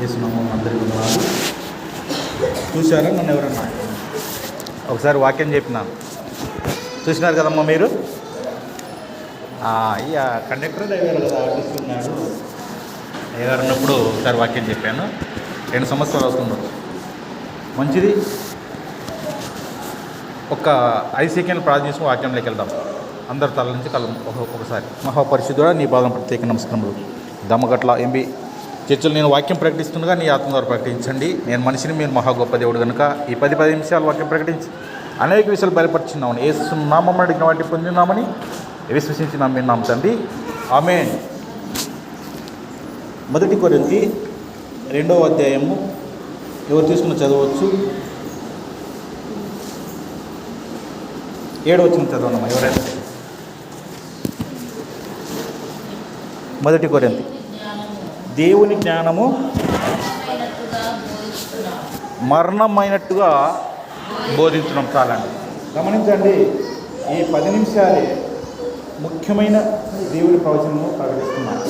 చేస్తున్నాము. అందరికీ వందనాలు. చూశారా నన్ను ఎవరన్నా? ఒకసారి వాక్యం చెప్పినాను, చూసినారు కదమ్మా మీరు. ఇక కండక్టర్ డ్రైవర్ కదా, ఆర్టిస్ట్ ఉన్నాడు అయ్యగారు ఉన్నప్పుడు ఒకసారి వాక్యం చెప్పాను. 2 సంవత్సరాలు అవుతుండొచ్చు. మంచిది. ఒక 5 సెకండ్లు ప్రార్థన చేసుకుని వాక్యంలోకి వెళ్దాం. అందరు తల నుంచి ఒకసారి. మహాపరిశుద్ధుడా, నీ పాదం ప్రత్యేక నమస్కారములు. దమ్మగట్ల ఎంబీ చర్చలు నేను వాక్యం ప్రకటిస్తుండగా నీ ఆత్మ ద్వారా ప్రకటించండి. నేను మనిషిని, మీరు మహా గొప్ప దేవుడు కనుక ఈ 10 నిమిషాలు వాక్యం ప్రకటించి అనేక విషయాలు బయలుపరుచున్నామని యేసు నామమున అడిగిన వాటిని పొందినామని విశ్వసించినాం మీరు నామ తండ్రి. ఆమేన్. 1 కొరింథీ 2వ అధ్యాయము ఎవరు తీసుకున్న చదవచ్చు. 7వ వచనం చదవనమ్మా ఎవరైనా. 1 కొరింథీ దేవుని జ్ఞానము మరణమైనట్టుగా బోధించడం చాలండి. గమనించండి, ఈ 10 నిమిషాలే ముఖ్యమైన దేవుని ప్రవచనము ప్రకటిస్తున్నాను.